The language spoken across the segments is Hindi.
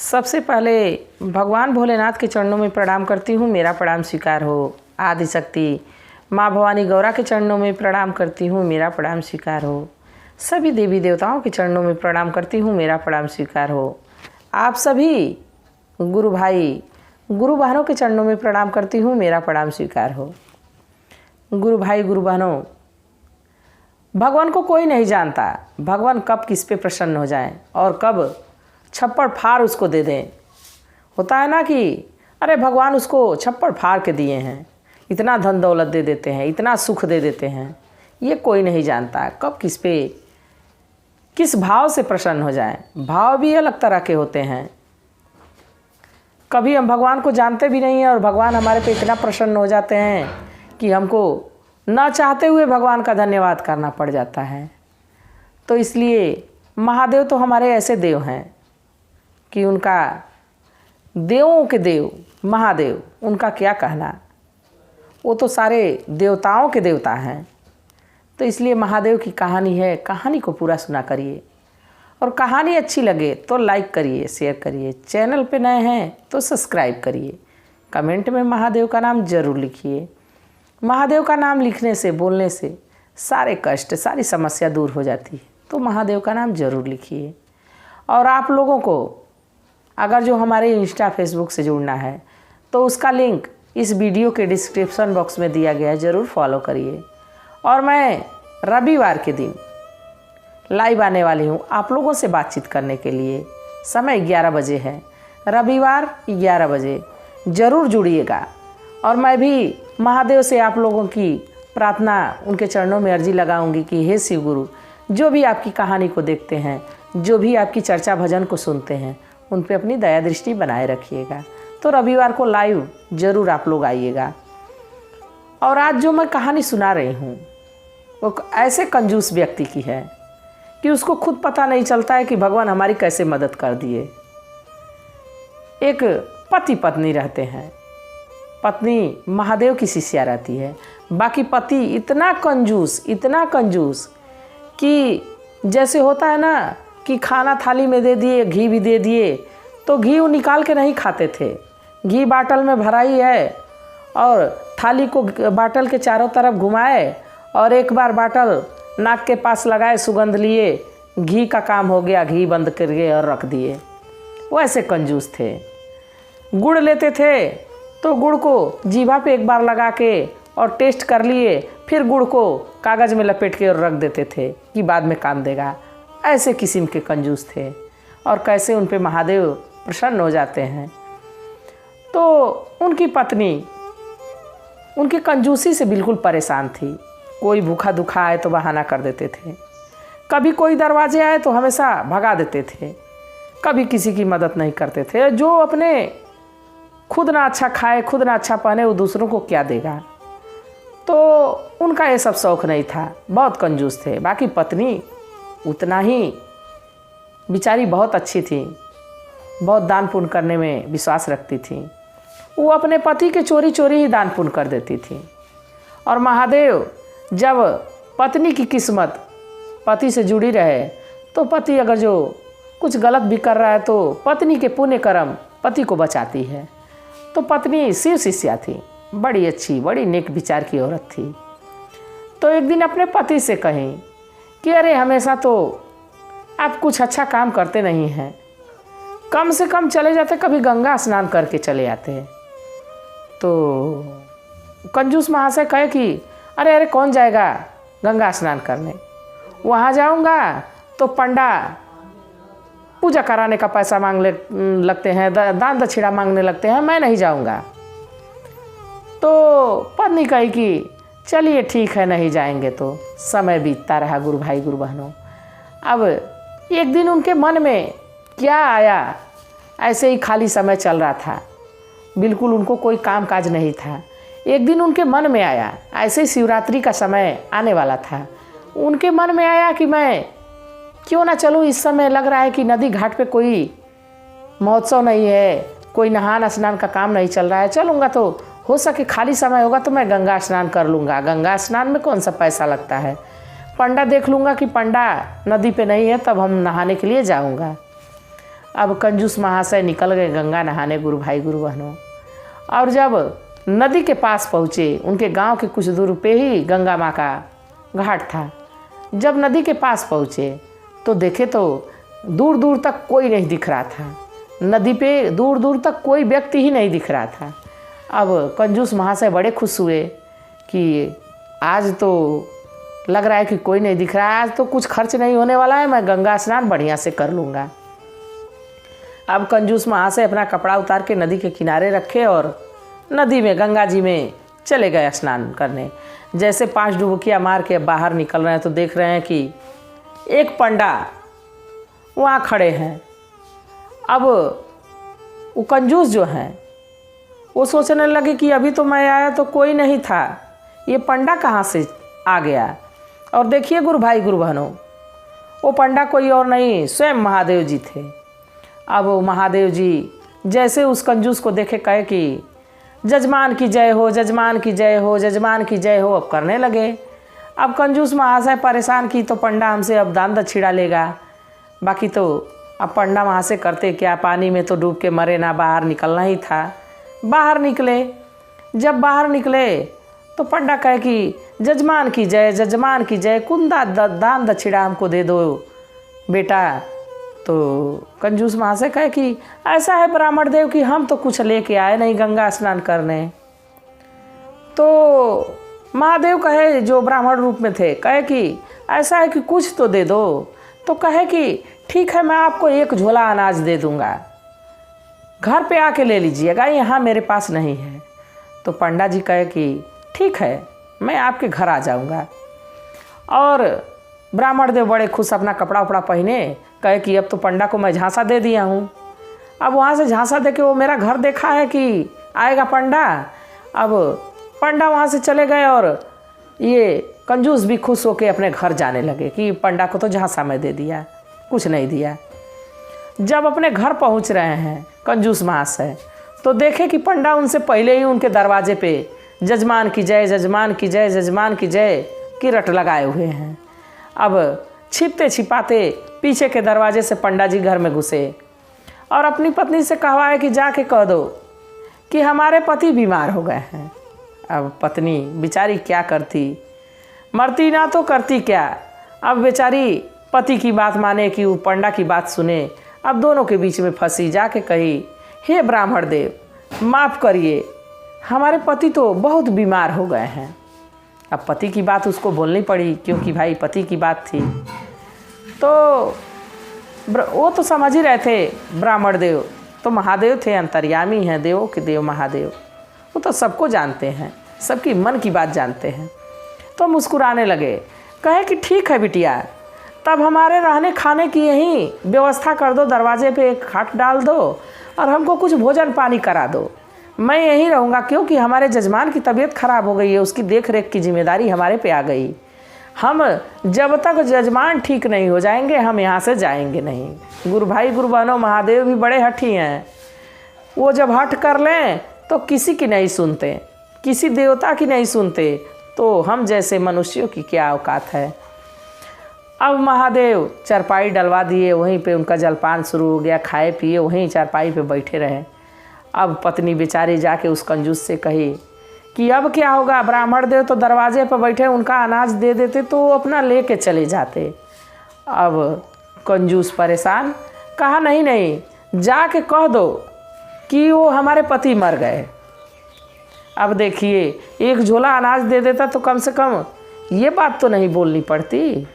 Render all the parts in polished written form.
सबसे पहले भगवान भोलेनाथ के चरणों में प्रणाम करती हूँ, मेरा प्रणाम स्वीकार हो। आदिशक्ति माँ भवानी गौरा के चरणों में प्रणाम करती हूँ, मेरा प्रणाम स्वीकार हो। सभी देवी देवताओं के चरणों में प्रणाम करती हूँ, मेरा प्रणाम स्वीकार हो। आप सभी गुरु भाई गुरु बहनों के चरणों में प्रणाम करती हूँ, मेरा प्रणाम स्वीकार हो। गुरु भाई गुरु बहनों, भगवान को कोई नहीं जानता, भगवान कब किस पे प्रसन्न हो जाए और कब छप्पड़ फाड़ उसको दे दें। होता है ना कि अरे भगवान उसको छप्पड़ फाड़ के दिए हैं, इतना धन दौलत दे देते हैं, इतना सुख दे देते हैं, ये कोई नहीं जानता कब किस पे किस भाव से प्रसन्न हो जाए। भाव भी अलग तरह के होते हैं। कभी हम भगवान को जानते भी नहीं हैं और भगवान हमारे पे इतना प्रसन्न हो जाते हैं कि हमको ना चाहते हुए भगवान का धन्यवाद करना पड़ जाता है। तो इसलिए महादेव तो हमारे ऐसे देव हैं कि उनका देवों के देव महादेव, उनका क्या कहना, वो तो सारे देवताओं के देवता हैं। तो इसलिए महादेव की कहानी है, कहानी को पूरा सुना करिए और कहानी अच्छी लगे तो लाइक करिए, शेयर करिए। चैनल पे नए हैं तो सब्सक्राइब करिए। कमेंट में महादेव का नाम ज़रूर लिखिए। महादेव का नाम लिखने से, बोलने से सारे कष्ट, सारी समस्या दूर हो जाती है। तो महादेव का नाम ज़रूर लिखिए। और आप लोगों को अगर जो हमारे इंस्टा फेसबुक से जुड़ना है तो उसका लिंक इस वीडियो के डिस्क्रिप्शन बॉक्स में दिया गया है, ज़रूर फॉलो करिए। और मैं रविवार के दिन लाइव आने वाली हूँ आप लोगों से बातचीत करने के लिए। समय 11 बजे है, रविवार 11 बजे ज़रूर जुड़िएगा। और मैं भी महादेव से आप लोगों की प्रार्थना, उनके चरणों में अर्जी लगाऊंगी कि हे शिव गुरु, जो भी आपकी कहानी को देखते हैं, जो भी आपकी चर्चा भजन को सुनते हैं, उन पे अपनी दया दृष्टि बनाए रखिएगा। तो रविवार को लाइव ज़रूर आप लोग आइएगा। और आज जो मैं कहानी सुना रही हूँ वो ऐसे कंजूस व्यक्ति की है कि उसको खुद पता नहीं चलता है कि भगवान हमारी कैसे मदद कर दिए। एक पति पत्नी रहते हैं, पत्नी महादेव की शिष्या रहती है, बाकी पति इतना कंजूस कि जैसे होता है ना कि खाना थाली में दे दिए, घी भी दे दिए तो घी वो निकाल के नहीं खाते थे। घी बाटल में भराई है और थाली को बाटल के चारों तरफ घुमाए और एक बार बाटल नाक के पास लगाए, सुगंध लिए, घी का काम हो गया, घी बंद करके और रख दिए। वो ऐसे कंजूस थे। गुड़ लेते थे तो गुड़ को जीभा पे एक बार लगा के और टेस्ट कर लिए, फिर गुड़ को कागज़ में लपेट के और रख देते थे कि बाद में काम देगा। ऐसे किस्म के कंजूस थे और कैसे उन पे महादेव प्रसन्न हो जाते हैं। तो उनकी पत्नी उनकी कंजूसी से बिल्कुल परेशान थी। कोई भूखा दुखा आए तो बहाना कर देते थे, कभी कोई दरवाजे आए तो हमेशा भगा देते थे, कभी किसी की मदद नहीं करते थे। जो अपने खुद ना अच्छा खाए, खुद ना अच्छा पहने, वो दूसरों को क्या देगा। तो उनका ये सब शौक़ नहीं था, बहुत कंजूस थे। बाकी पत्नी उतना ही बेचारी बहुत अच्छी थी, बहुत दान पुण्य करने में विश्वास रखती थी। वो अपने पति के चोरी चोरी ही दान पुण्य कर देती थी। और महादेव जब पत्नी की किस्मत पति से जुड़ी रहे तो पति अगर जो कुछ गलत भी कर रहा है तो पत्नी के पुण्य कर्म पति को बचाती है। तो पत्नी शिव शिष्या थी, बड़ी अच्छी, बड़ी नेक विचार की औरत थी। तो एक दिन अपने पति से कहीं कि अरे हमेशा तो आप कुछ अच्छा काम करते नहीं हैं, कम से कम चले जाते, कभी गंगा स्नान करके चले आते हैं। तो कंजूस महाशय कहे कि अरे कौन जाएगा गंगा स्नान करने, वहाँ जाऊँगा तो पंडा पूजा कराने का पैसा मांगने लगते हैं, दान दक्षिणा मांगने लगते हैं, मैं नहीं जाऊँगा। तो पत्नी कही कि चलिए ठीक है, नहीं जाएंगे। तो समय बीतता रहा गुरु भाई गुरु बहनों। अब एक दिन उनके मन में क्या आया, ऐसे ही खाली समय चल रहा था, बिल्कुल उनको कोई काम काज नहीं था। एक दिन उनके मन में आया, ऐसे ही शिवरात्रि का समय आने वाला था, उनके मन में आया कि मैं क्यों ना चलूँ। इस समय लग रहा है कि नदी घाट पे कोई महोत्सव नहीं है, कोई नहान स्नान का काम नहीं चल रहा है, चलूँगा तो हो सके खाली समय होगा तो मैं गंगा स्नान कर लूँगा। गंगा स्नान में कौन सा पैसा लगता है, पंडा देख लूँगा कि पंडा नदी पे नहीं है, तब हम नहाने के लिए जाऊँगा। अब कंजूस महाशय निकल गए गंगा नहाने, गुरु भाई गुरु बहनों। और जब नदी के पास पहुँचे, उनके गांव के कुछ दूर पे ही गंगा माँ का घाट था। जब नदी के पास पहुँचे तो देखे तो दूर दूर तक कोई नहीं दिख रहा था। नदी पे दूर दूर तक कोई व्यक्ति ही नहीं दिख रहा था। अब कंजूस महाशय बड़े खुश हुए कि आज तो लग रहा है कि कोई नहीं दिख रहा है, आज तो कुछ खर्च नहीं होने वाला है, मैं गंगा स्नान बढ़िया से कर लूँगा। अब कंजूस महाशय अपना कपड़ा उतार के नदी के किनारे रखे और नदी में, गंगा जी में चले गए स्नान करने। जैसे 5 डुबकियाँ मार के बाहर निकल रहे हैं तो देख रहे हैं कि एक पंडा वहाँ खड़े हैं। अब वो कंजूस जो हैं वो सोचने लगे कि अभी तो मैं आया तो कोई नहीं था, ये पंडा कहाँ से आ गया। और देखिए गुरु भाई गुरु बहनों, वो पंडा कोई और नहीं, स्वयं महादेव जी थे। अब महादेव जी जैसे उस कंजूस को देखे कहे कि जजमान की जय हो, जजमान की जय हो, जजमान की जय हो। अब करने लगे। अब कंजूस महाशय परेशान की तो पंडा हमसे अब दान दक्षिणा लेगा, बाकी तो अब पंडा वहाँ से करते क्या, पानी में तो डूब के मरे ना, बाहर निकलना ही था। बाहर निकले। जब बाहर निकले तो पंडा कहे कि जजमान की जय, जजमान की जय, कुंदा दान दक्षिणा हमको दे दो बेटा। तो कंजूस महाशय कहे कि ऐसा है ब्राह्मण देव कि हम तो कुछ लेके आए नहीं गंगा स्नान करने। तो महादेव कहे, जो ब्राह्मण रूप में थे, कहे कि ऐसा है कि कुछ तो दे दो। तो कहे कि ठीक है, मैं आपको 1 झोला अनाज दे दूंगा, घर पे आके ले लीजिएगा, यहाँ मेरे पास नहीं है। तो पंडा जी कहे कि ठीक है, मैं आपके घर आ जाऊंगा। और ब्राह्मण देव बड़े खुश, अपना कपड़ा उपड़ा पहने, कहे कि अब तो पंडा को मैं झांसा दे दिया हूँ। अब वहाँ से झांसा दे के वो मेरा घर देखा है कि आएगा पंडा। अब पंडा वहाँ से चले गए और ये कंजूस भी खुश होके अपने घर जाने लगे कि पंडा को तो झांसा मैं दे दिया, कुछ नहीं दिया। जब अपने घर पहुँच रहे हैं कंजूस महाशय तो देखे कि पंडा उनसे पहले ही उनके दरवाजे पे जजमान की जय, जजमान की जय, जजमान की जय की रट लगाए हुए हैं। अब छिपते छिपाते पीछे के दरवाजे से पंडा जी घर में घुसे और अपनी पत्नी से कहवाए कि जाके कह दो कि हमारे पति बीमार हो गए हैं। अब पत्नी बेचारी क्या करती, मरती ना तो करती क्या। अब बेचारी पति की बात माने कि वो पंडा की बात सुने। अब दोनों के बीच में फंसी। जाके कही, हे ब्राह्मण देव माफ़ करिए, हमारे पति तो बहुत बीमार हो गए हैं। अब पति की बात उसको बोलनी पड़ी क्योंकि भाई पति की बात थी। तो वो तो समझ ही रहे थे ब्राह्मण देव तो महादेव थे, अंतर्यामी हैं, देवों के देव महादेव, वो तो सबको जानते हैं, सबकी मन की बात जानते हैं। तो मुस्कुराने लगे, कहे कि ठीक है बिटिया, तब हमारे रहने खाने की यहीं व्यवस्था कर दो, दरवाजे पे एक खाट डाल दो और हमको कुछ भोजन पानी करा दो, मैं यहीं रहूँगा, क्योंकि हमारे जजमान की तबीयत खराब हो गई है, उसकी देख रेख की जिम्मेदारी हमारे पे आ गई। हम जब तक जजमान ठीक नहीं हो जाएंगे हम यहाँ से जाएंगे नहीं। गुरु भाई गुरु बहनों, महादेव भी बड़े हठी हैं, वो जब हट कर लें तो किसी की नहीं सुनते, किसी देवता की नहीं सुनते, तो हम जैसे मनुष्यों की क्या औकात है। अब महादेव चारपाई डलवा दिए, वहीं पे उनका जलपान शुरू हो गया, खाए पिए वहीं चारपाई पे बैठे रहे। अब पत्नी बेचारी जाके उस कंजूस से कही कि अब क्या होगा, ब्राह्मण देव तो दरवाजे पर बैठे, उनका अनाज दे देते तो वो अपना लेके चले जाते। अब कंजूस परेशान, कहा नहीं नहीं, जाके कह दो कि वो हमारे पति मर गए। अब देखिए 1 झोला अनाज दे देता तो कम से कम ये बात तो नहीं बोलनी पड़ती।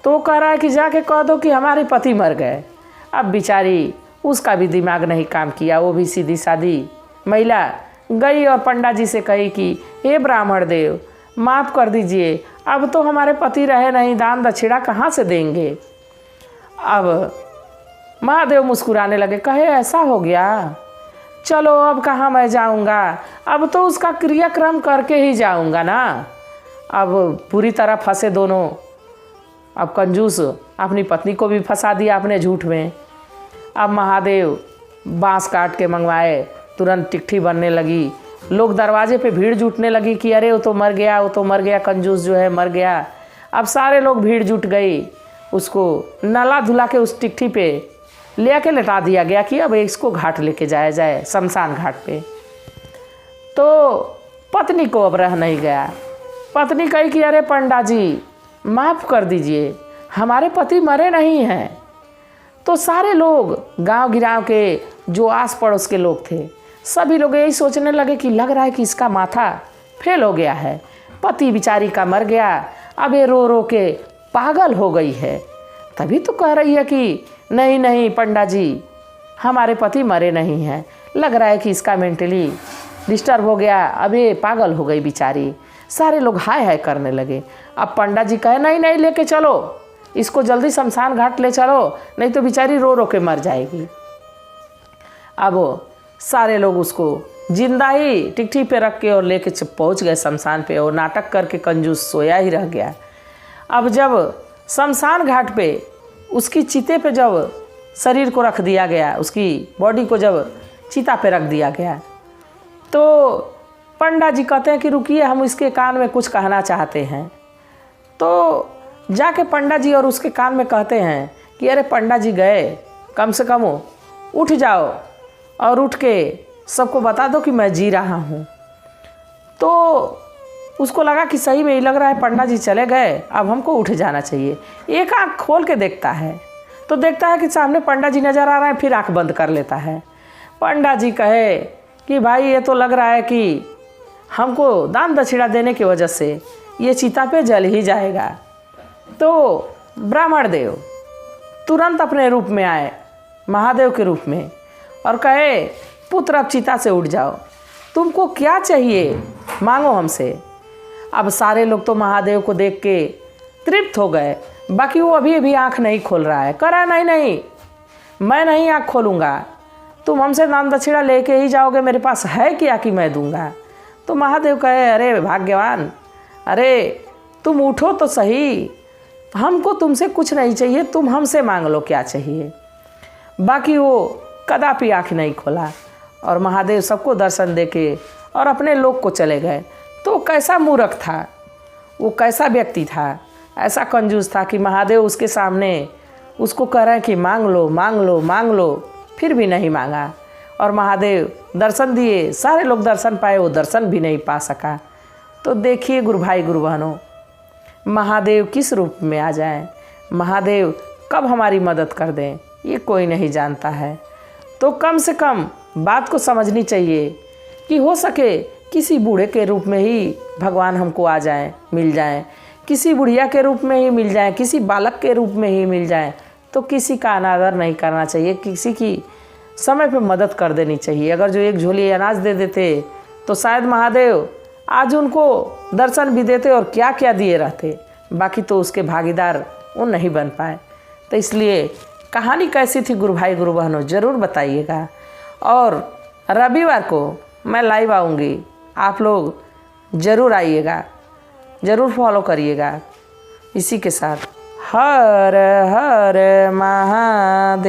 तो कह रहा है कि जाके कह दो कि हमारे पति मर गए। अब बेचारी उसका भी दिमाग नहीं काम किया, वो भी सीधी सादी महिला गई और पंडा जी से कही कि हे ब्राह्मण देव माफ़ कर दीजिए, अब तो हमारे पति रहे नहीं, दान दक्षिणा कहाँ से देंगे। अब महादेव मुस्कुराने लगे, कहे ऐसा हो गया, चलो अब कहाँ मैं जाऊँगा, अब तो उसका क्रियाक्रम करके ही जाऊँगा ना। अब पूरी तरह फंसे दोनों। अब कंजूस अपनी पत्नी को भी फंसा दिया अपने झूठ में। अब महादेव बांस काट के मंगवाए, तुरंत टिकठी बनने लगी, लोग दरवाजे पे भीड़ जुटने लगी कि अरे वो तो मर गया, वो तो मर गया, कंजूस जो है मर गया। अब सारे लोग भीड़ जुट गई, उसको नला धुला के उस टिकठी पे ले के लटा दिया गया कि अब इसको घाट लेके जाया जाए, शमशान घाट पे। तो पत्नी को अब रह नहीं गया। पत्नी कही कि अरे पंडा जी माफ़ कर दीजिए, हमारे पति मरे नहीं हैं। तो सारे लोग, गांव गिराव के जो आस पड़ोस के लोग थे, सभी लोग यही सोचने लगे कि लग रहा है कि इसका माथा फेल हो गया है, पति बेचारी का मर गया, अब ये रो रो के पागल हो गई है। तभी तो कह रही है कि नहीं नहीं पंडा जी, हमारे पति मरे नहीं हैं, लग रहा है कि इसका मेंटली डिस्टर्ब हो गया, अब ये पागल हो गई बेचारी। सारे लोग हाय हाय करने लगे। अब पंडा जी कहे नहीं नहीं लेके चलो, इसको जल्दी शमशान घाट ले चलो, नहीं तो बेचारी रो रो के मर जाएगी। अब सारे लोग उसको जिंदा ही टिकठी पे रख के और लेके पहुंच गए शमशान पे, और नाटक करके कंजूस सोया ही रह गया। अब जब शमशान घाट पे उसकी चिते पे जब शरीर को रख दिया गया, उसकी बॉडी को जब चिता पे रख दिया गया, तो पंडा जी कहते हैं कि रुकिए, हम इसके कान में कुछ कहना चाहते हैं। तो जाके पंडा जी और उसके कान में कहते हैं कि अरे पंडा जी गए, कम से कम उठ जाओ और उठ के सबको बता दो कि मैं जी रहा हूँ। तो उसको लगा कि सही में ही लग रहा है पंडा जी चले गए, अब हमको उठ जाना चाहिए। एक आँख खोल के देखता है तो देखता है कि सामने पंडा जी नज़र आ रहा है, फिर आँख बंद कर लेता है। पंडा जी कहे कि भाई ये तो लग रहा है कि हमको दान दक्षिणा देने की वजह से ये चिता पे जल ही जाएगा। तो ब्राह्मण देव तुरंत अपने रूप में आए, महादेव के रूप में, और कहे पुत्र अब चिता से उठ जाओ, तुमको क्या चाहिए मांगो हमसे। अब सारे लोग तो महादेव को देख के तृप्त हो गए, बाकी वो अभी अभी आँख नहीं खोल रहा है। कह रहा नहीं नहीं, मैं नहीं आँख खोलूँगा, तुम हमसे दान दक्षिणा लेके ही जाओगे, मेरे पास है क्या कि मैं दूंगा। तो महादेव कहे अरे भाग्यवान, अरे तुम उठो तो सही, हमको तुमसे कुछ नहीं चाहिए, तुम हमसे मांग लो क्या चाहिए। बाकी वो कदापि आँख नहीं खोला, और महादेव सबको दर्शन देके और अपने लोक को चले गए। तो कैसा मूर्ख था वो, कैसा व्यक्ति था, ऐसा कंजूस था कि महादेव उसके सामने उसको कह रहे हैं कि मांग लो मांग लो मांग लो, फिर भी नहीं मांगा। और महादेव दर्शन दिए, सारे लोग दर्शन पाए, वो दर्शन भी नहीं पा सका। तो देखिए गुरु भाई गुरु बहनों, महादेव किस रूप में आ जाएं, महादेव कब हमारी मदद कर दें, ये कोई नहीं जानता है। तो कम से कम बात को समझनी चाहिए कि हो सके किसी बूढ़े के रूप में ही भगवान हमको आ जाएं, मिल जाएं, किसी बुढ़िया के रूप में ही मिल जाएं, किसी बालक के रूप में ही मिल जाएं। तो किसी का अनादर नहीं करना चाहिए, किसी की समय पे मदद कर देनी चाहिए। अगर जो एक झोली अनाज दे देते तो शायद महादेव आज उनको दर्शन भी देते और क्या क्या दिए रहते, बाकी तो उसके भागीदार वो नहीं बन पाए। तो इसलिए कहानी कैसी थी गुरु भाई गुरु बहनों ज़रूर बताइएगा। और रविवार को मैं लाइव आऊँगी, आप लोग ज़रूर आइएगा, ज़रूर फॉलो करिएगा। इसी के साथ हर हर महादेव।